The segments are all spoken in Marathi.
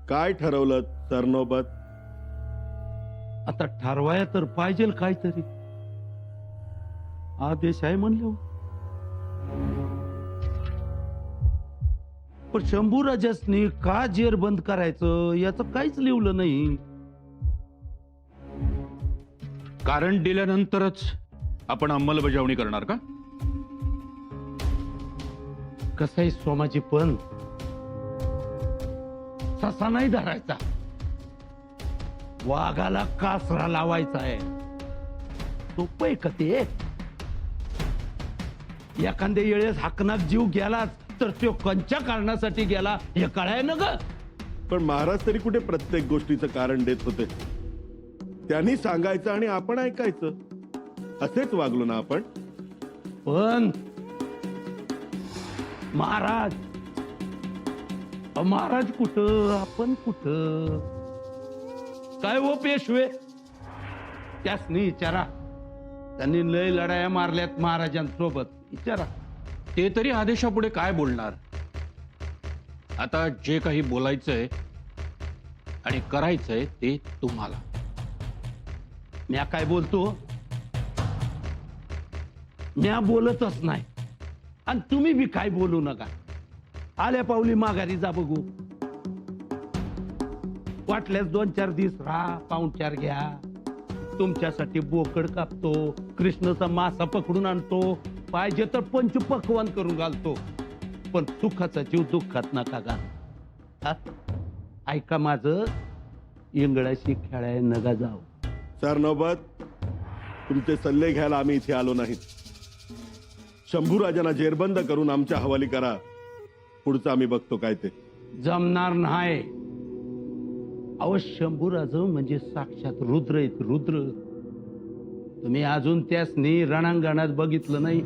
काय ठरवलं सरनोबत? आता ठरवाया तर पाहिजे काहीतरी. आदेश आहे म्हणलं. पण शंभूराजासनी का जेर बंद करायचं याचं काहीच लिहिलं नाही. कारण दिल्यानंतरच आपण अंमलबजावणी करणार का? कसंही सोमाजी पण ससा नाही धरायचा, वाघाला कासरा लावायचा आहे. सोपं का ते? एखाद्या वेळेस हाकनात जीव गेलाच तर तो कोणत्या कारणासाठी गेला हे कळाय ना ग. पण महाराज तरी कुठे प्रत्येक गोष्टीचं कारण देत होते? त्यांनी सांगायचं आणि आपण ऐकायचं. असेच वागलो ना आपण? पण महाराज महाराज कुठं, आपण कुठं? काय हो पेशवे, त्यासनी विचारा. त्यांनी लय लढाया मारल्यात महाराजांसोबत, विचारा. ते तरी आदेशापुढे काय बोलणार? आता जे काही बोलायचंय आणि करायचंय ते तुम्हाला. म्या काय बोलतो? म्या बोलतच नाही आणि तुम्ही बी काय बोलू नका. आल्या पावली माघारी जा बघू. वाटल्यास 2-4 दिवस राहा, पाहुणचार घ्या. तुमच्यासाठी बोकड कापतो, कृष्णाचा मासा पकडून आणतो, पाहिजे तर पंचपक्वान करून घालतो. पण सुखाचा जीव दुःखात नका घाल. हा? ऐका माझं, इंगळाशी खेळाय नका जाऊ. सरनोबत, तुमचे सल्ले घ्यायला आम्ही इथे आलो नाहीत. शंभूराजांना जेरबंद करून आमच्या हवाली करा. पुढचं आम्ही बघतो काय ते. जमणार नाही. अहो शंभूराज म्हणजे साक्षात रुद्र आहेत, रुद्र. तुम्ही अजून त्यासनी रणांगणात बघितलं नाही.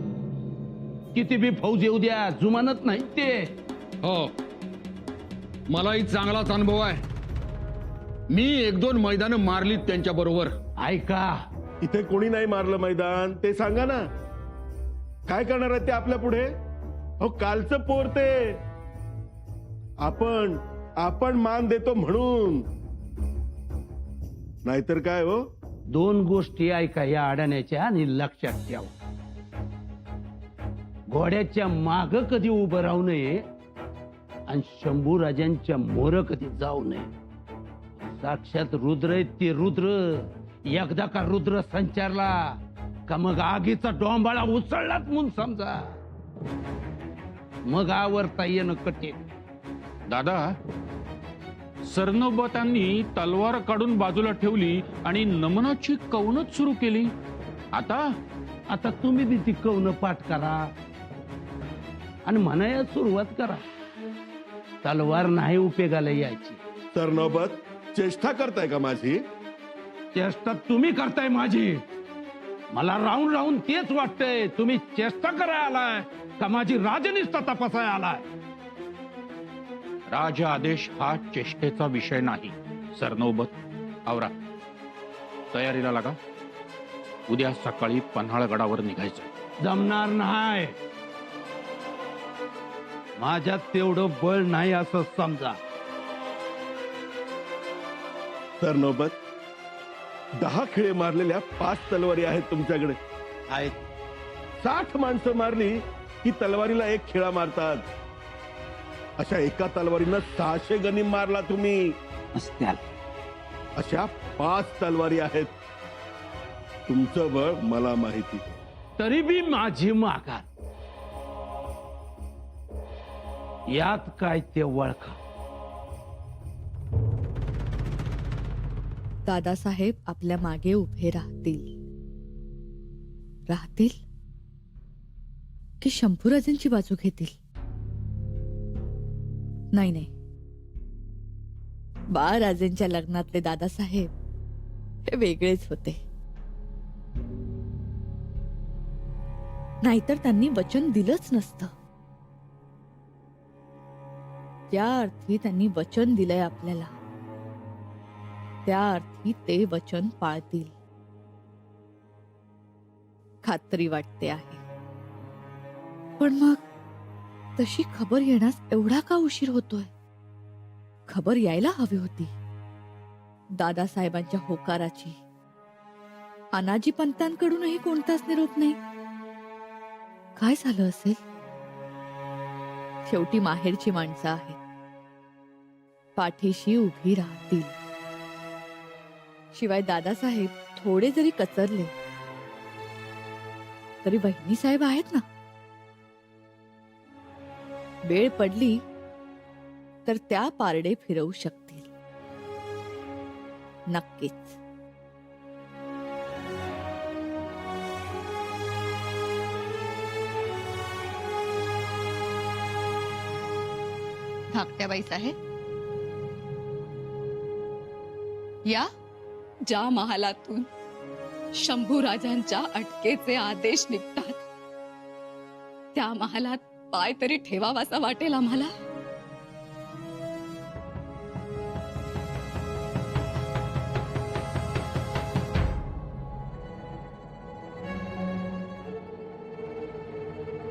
किती बी फौज येऊ द्या, जुमानत नाही ते. हो, मलाही चांगलाच अनुभव आहे. मी 1-2 मैदान मारलीत त्यांच्या बरोबर. ऐका, इथे कोणी नाही मारलं मैदान ते सांगा ना. काय करणार आहेत ते आपल्या पुढे? हो, कालचं पोर ते. आपण मान देतो म्हणून, नाहीतर काय हो. 2 गोष्टी ऐका या अडाण्याच्या आणि लक्षात ठेवा. घोड्याच्या माग कधी उभं राहू नये आणि शंभूराजांच्या मोर कधी जाऊ नये. साक्षात रुद्र आहेत ते, रुद्र. एकदा का रुद्र संचारला का मग आगीचा डोंबाळा उसळलाच म्हणून समजा. मग आवरता येणं कठीण. दादा, सरनोबतांनी तलवार काढून बाजूला ठेवली आणि नमनाची कौनच सुरू केली. आता तुम्ही बी ती कौन पाठ करा आणि म्हणाया सुरुवात करा. तलवार नाही उपयोगाला यायची. सरनोबत, चेष्टा करताय का माझी? चेष्टा तुम्ही करताय माझी. मला राहून राहून तेच वाटतंय. तुम्ही चेष्टा करायला आलाय का माझी राजनिष्ठा तपासाय आलाय? राज आदेश हा चेष्टेचा विषय नाही. सरनोबत, आवरा, तयारीला लागा. उद्या सकाळी पन्हाळगडावर निघायचं. जमणार नाही. माझ्यात तेवढं बळ नाही असं समजा. सरनोबत, 10 खिळे मारलेल्या 5 तलवारी आहेत तुमच्याकडे. आहेत. 60 माणसं मारली की तलवारीला 1 खिळा मारतात. अशा एका तलवारीनं 600 गनिम मारला तुम्ही. असत्याल. अशा 5 तलवारी आहेत. तुमचं बळ मला माहिती. तरी बी माझी माघार. यात काय ते वळखा. दादासाहेब आपल्या मागे उभे राहतील. राहतील की शंभूराजांची बाजू घेतील? नाही नाही, बाळराजेंच्या लग्नातले दादासाहेब हे वेगळेच होते. नाहीतर त्यांनी वचन दिलंच नसतं. त्या अर्थी त्यांनी वचन दिलंय आपल्याला, त्या अर्थी ते वचन पाळतील खात्री वाटते आहे. पण मग तशी खबर येण्यास एवढा का उशीर होतोय? खबर यायला हवी होती दादासाहेबांच्या होकाराची. अनाजी पंतांकडूनही कोणताच निरोप नाही. काय झालं असेल? शेवटी माहेरची माणसं आहेत, पाठीशी उभी राहतील. शिवाय दादासाहेब थोडे जरी कचरले तरी वहिनी साहेब आहेत ना. वेळ पडली तर त्या पारडे फिरवू शकतील. नक्कीच. धाकट्याबाई साहेब, या. ज्या महालातून शंभूराजांच्या अटकेचे आदेश निघतात त्या महालात पाय तरी ठेवावासा वाटेल आम्हाला.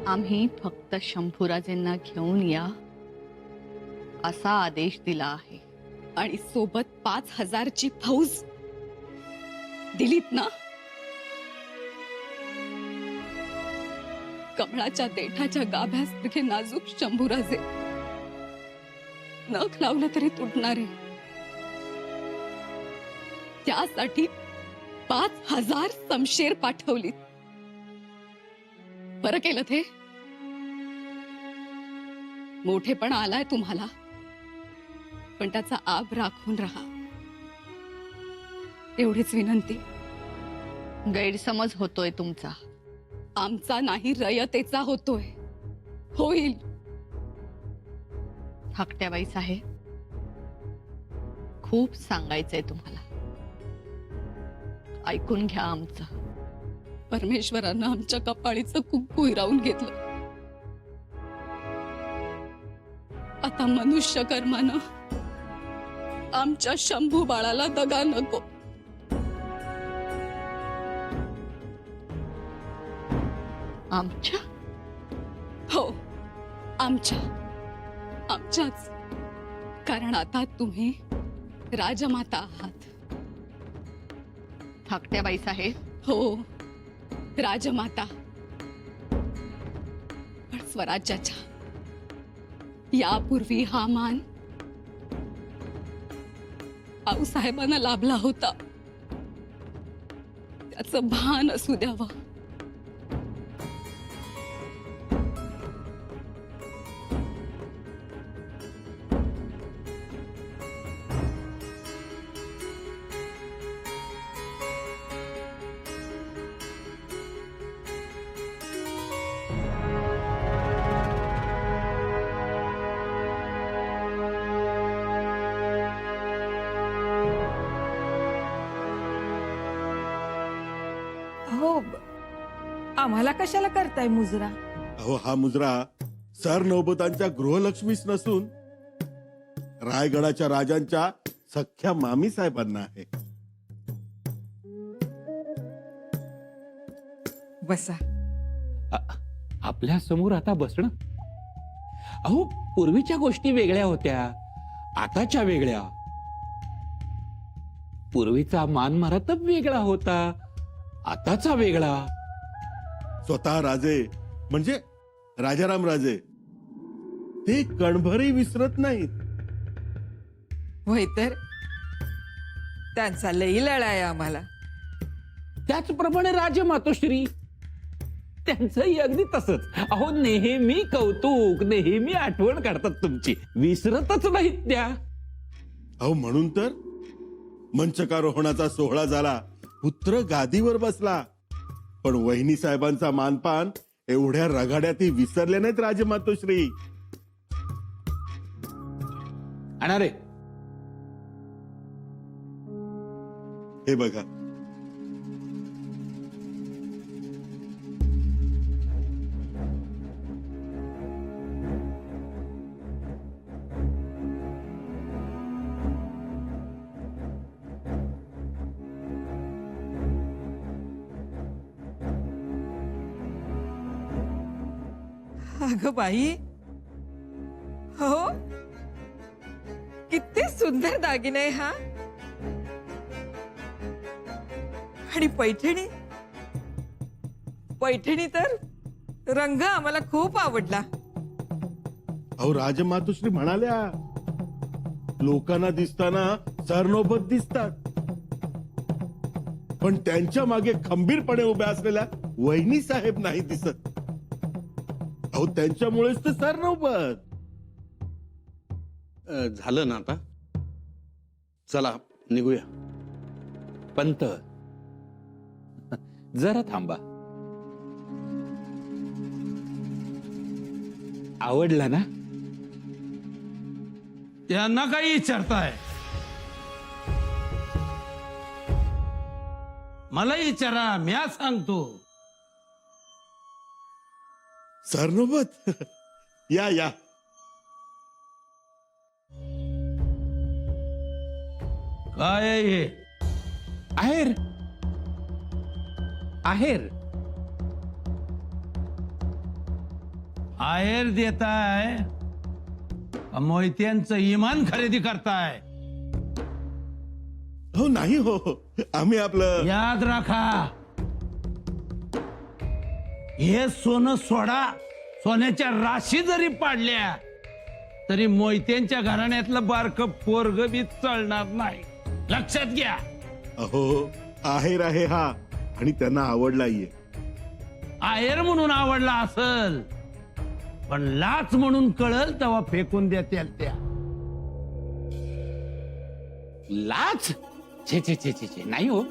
आम्ही फक्त शंभूराजेंना घेऊन या असा आदेश दिला आहे आणि सोबत 5,000ची फौज दिलीत ना. कमळाच्या देठाच्या गाभ्यासारखे नाजूक शंभूराजे नख लावलं तरी तुटणारे, त्यासाठी 5,000 समशेर पाठवलीत. बरं केलं ते. मोठेपणा आलाय तुम्हाला, पण त्याचा आब राखून राहा एवढीच विनंती. गैरसमज होतोय तुमचा. आमचा नाही, रयतेचा होतोय. होईल. धाकट्याबाई साहेब, खूप सांगायचंय तुम्हाला, ऐकून घ्या आमचं. परमेश्वरानं आमच्या कपाळीचं कुंकू हिरावून घेतलं. आता मनुष्य कर्मानं आमच्या शंभू बाळाला दगा नको. आमच्या? हो, आमच्याच. कारण आता तुम्ही राजमाता आहात. धाकट्याबाई साहेब, हो, राजमाता. पण स्वराज्याच्या यापूर्वी हा मान आऊसाहेबांना लाभला होता. त्याचं भान असू द्यावं. हो, आम्हाला कशाला करताय मुजरा? अहो, हा मुजरा सर नौबतांच्या गृहलक्ष्मीच नसून रायगडाच्या राजांच्या सख्या मामी साहेबांना आहे. बसा. आपल्या समोर आता बसणं. अहो, पूर्वीच्या गोष्टी वेगळ्या होत्या, आताच्या वेगळ्या. पूर्वीचा मान मरातब वेगळा होता, आताचा वेगळा. स्वतः राजे म्हणजे राजाराम राजे ते कणभरही विसरत नाहीत. होय तर त्यांचा लई लळा आहे आम्हाला. त्याचप्रमाणे राजमातोश्री त्यांचंही अगदी तसंच. अहो, नेहमी कौतुक, नेहमी आठवण काढतात तुमची, विसरतच नाहीत त्या. अहो, म्हणून तर मंचकारोहणाचा सोहळा झाला, पुत्र गादीवर बसला, पण वहिनी साहेबांचा मानपान एवढ्या रगाड्यातही विसरले नाहीत राजमातोश्री. अरे हे बघा, अगं बाई, हो किती सुंदर दागिने आहे हा. आणि पैठणी पैठणी तर रंग आम्हाला खूप आवडला. अहो राजमातुश्री म्हणाल्या, लोकांना दिसताना सरनोबत दिसतात, पण त्यांच्या मागे खंबीरपणे उभ्या असलेल्या वहिनी साहेब नाही दिसत. अहो त्यांच्यामुळेच तर सरनोबत. झालं ना आता, चला निघूया. पंत जरा थांबा. आवडला ना? त्यांना काही विचारताय? मला विचारा, म्या सांगतो. सरनोबत या या. काय आहे हे? आहेर आहेर आहेर देताय का मोहित्यांचं इमान खरेदी करताय? हो नाही हो, आम्ही आपलं याद राखा, हे सोनं सोडा. सोन्याच्या राशी जरी पाडल्या तरी मोहित्यांच्या घराण्यातलं बारकं पोरग बी चळणार नाही. लक्षात घ्या. अहो आहेर आहे हा, आणि त्यांना आवडलाय. आहेर म्हणून आवडला असल, पण लाच म्हणून कळल तेव्हा फेकून देत्याल त्या. लाच? छे छे छे छे छे, नाही हो.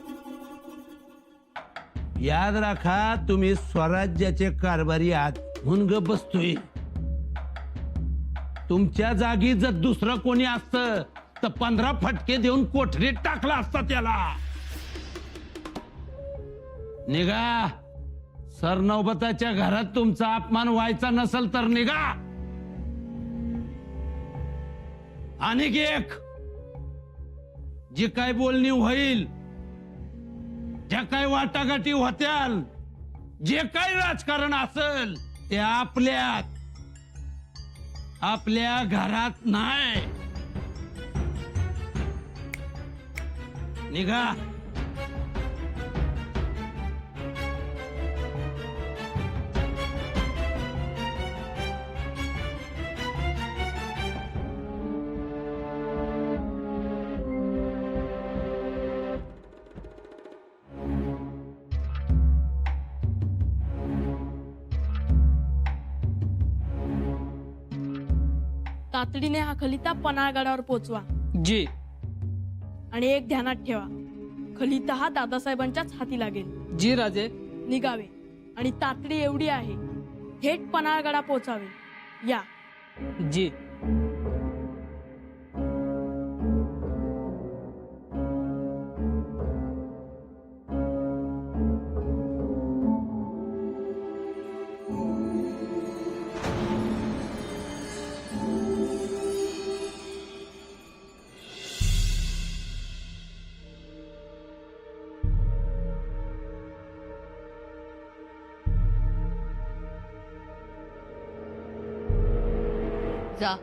याद राखा, तुम्ही स्वराज्याचे कारभारी आहात म्हणून ग बसतोय. तुमच्या जागी जर दुसरं कोणी असतं तर 15 फटके देऊन कोठरीत टाकला असता त्याला. निघा. सरनौबताच्या घरात तुमचा अपमान व्हायचा नसेल तर निघा. आणि एक जी काय बोलणी होईल, ज्या काय वाटाघाटी होत्याल, जे काय राजकारण असेल ते आपल्या घरात नाही. निघा. तातडीने हा खलिता पन्हाळगडावर पोचवा. जी. आणि एक ध्यानात ठेवा, खलिता हा दादासाहेबांच्याच हाती लागेल. जी राजे. निघावे आणि तातडी एवढी आहे, थेट पन्हाळगडा पोचावे. या. जी. जा.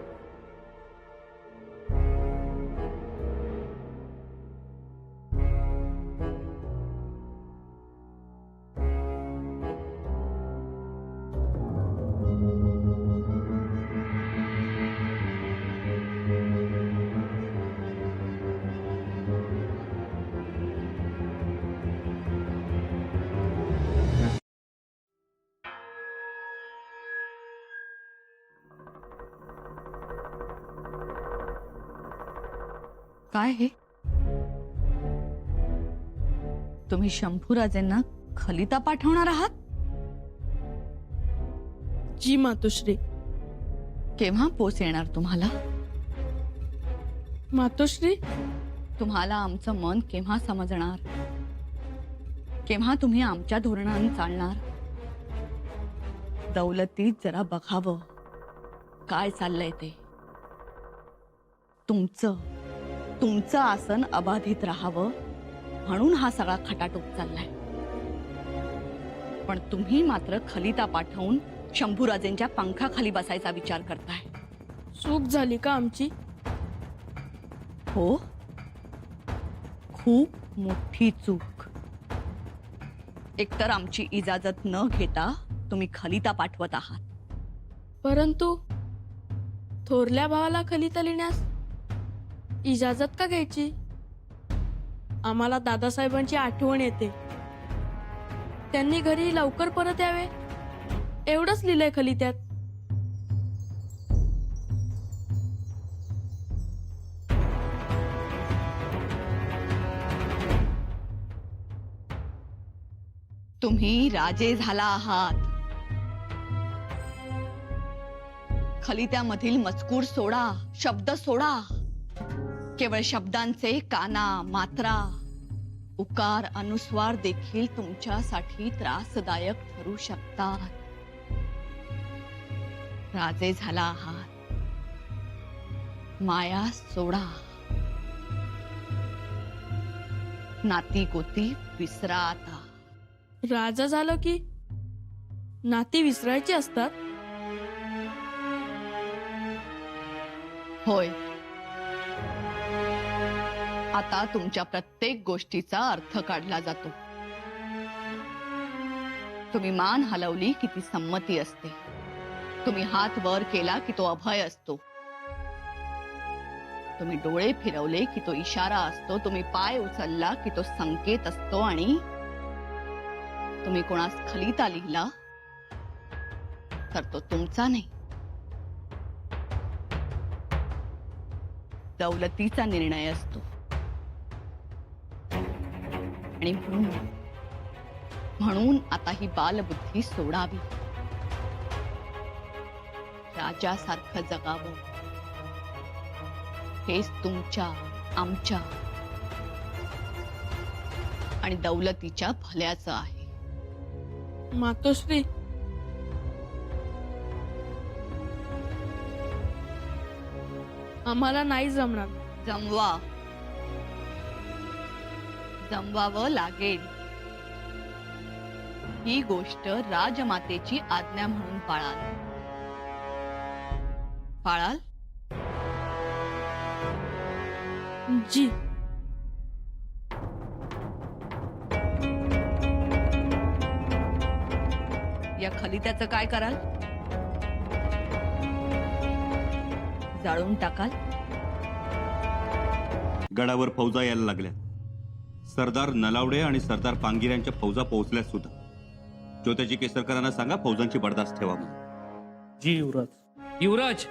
काय हे? तुम्ही शंभूराजेंना खलिता पाठवणार आहात? जी मातोश्री. केव्हा पोच येणार तुम्हाला? मातोश्री, तुम्हाला आमचं मन केव्हा समजणार? केव्हा तुम्ही आमच्या धोरणाने चालणार? दौलतीत जरा बघावं काय चाललंय ते. तुमचं आसन अबाधित राहावं म्हणून हा सगळा खटाटोप चाललाय. पण तुम्ही मात्र खलिता पाठवून शंभूराजेंच्या पंखाखाली बसायचा विचार करताय. चूक झाली का आमची? हो, खूप मोठी चूक. एकतर आमची इजाजत न घेता तुम्ही खलिता पाठवत आहात. परंतु थोरल्या भावाला खलिता लिहिण्यास इजाजत का घ्यायची? आम्हाला दादासाहेबांची आठवण येते. त्यांनी घरी लवकर परत यावे एवढंच लिहिलंय खलित्यात. तुम्ही राजे झाला आहात. खलित्यामधील मजकूर सोडा, शब्द सोडा. केवळ शब्दांचे काना, मात्रा, उकार, अनुस्वार देखील तुमच्यासाठी त्रासदायक ठरू शकतात. राजे झाला आहात. माया सोडा. नाती गोती विसरा आता. राजा झालं की नाती विसरायची असतात. होय, आता तुमच्या प्रत्येक गोष्टीचा अर्थ काढला जातो. तुम्ही मान हलवली की ती संमती असते. तुम्ही हात वर केला की तो अभय असतो. तुम्ही डोळे फिरवले की तो इशारा असतो. तुम्ही पाय उचलला की तो संकेत असतो. आणि तुम्ही कोणास खलिता लिहिला तर तो तुमचा नाही, दौलतीचा निर्णय असतो. आणि म्हणून आता ही बालबुद्धी सोडावी. राजासारखं जगावं हेच तुमच्या, आमच्या आणि दौलतीच्या भल्याचं आहे. मातोश्री, आम्हाला नाही जमणार. जमवावं लागेल. ही गोष्ट राजमातेची आज्ञा म्हणून पाळाल. जी. या खलित्याचं काय कराल? जाळून टाकाल? गडावर फौजा यायला लागल्या. सरदार नलावडे आणि सरदार पांगिऱ्यांच्या फौजा पोहोचल्या सुद्धा. ज्योत्याजी केसरकरांना सांगा फौजांची बर्दास्त ठेवा म्हणून. जी युवराज. युवराज,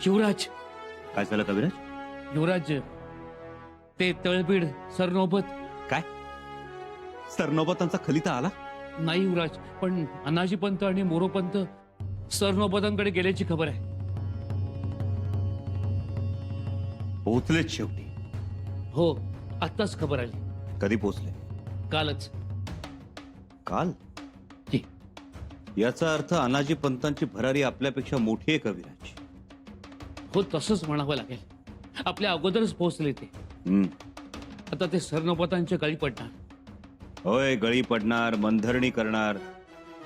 युवराज, काय झालं कविराज? युवराज, ते तळबीड सरनोबत. काय सरनोबतांचा खलिता आला? नाही युवराज, पण अनाजी पंत आणि मोरोपंत सरनोबतांकडे गेल्याची खबर आहे. पोहोचलेच शेवटी? हो, आत्ताच खबर आली. कधी पोहोचले? कालच. काल? जी. याचा अर्थ अनाजी पंतांची भरारी आपल्यापेक्षा मोठी आहे कविराज. हो, तसंच म्हणावं लागेल. आपल्या अगोदरच पोहोचले ते. आता ते सरनोबतांच्या गळी पडणार. होय, गळी पडणार, मनधरणी करणार.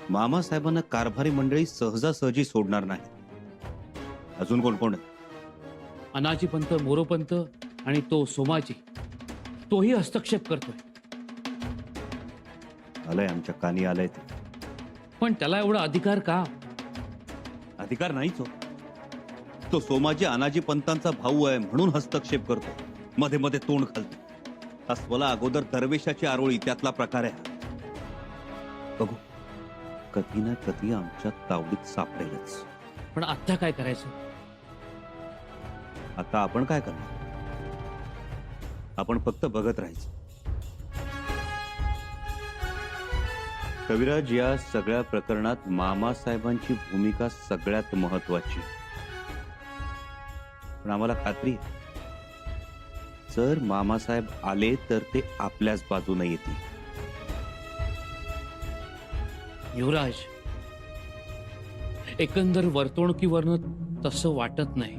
मामासाहेबांना कारभारी मंडळी सहजासहजी सोडणार नाही. अजून कोण कोण आहे? अनाजी पंत, मोरोपंत आणि तो सोमाजी, तोही हस्तक्षेप करतोय. आलंय, आमच्या कानी आलंय ते. पण त्याला एवढा अधिकार का? अधिकार नाहीच हो. तो सोमाजी अनाजी पंतांचा भाऊ आहे म्हणून हस्तक्षेप करतो, मध्ये मध्ये तोंड घालतो. अस्वला अगोदर दरवेशाची आरोळी त्यातला प्रकार आहे. बघू, कधी ना कधी आमच्या तावडीत सापडेलच. पण आता काय करायचं? आता आपण काय करणार? आपण फक्त बघत राहायचं. कविराज, या सगळ्या प्रकरणात मामासाहेबांची भूमिका सगळ्यात महत्वाची. पण आम्हाला खात्री आहे, जर मामासाहेब आले तर ते आपल्याच बाजूने येतील. युवराज, एकंदर वर्तणुकीवरनं तसं वाटत नाही.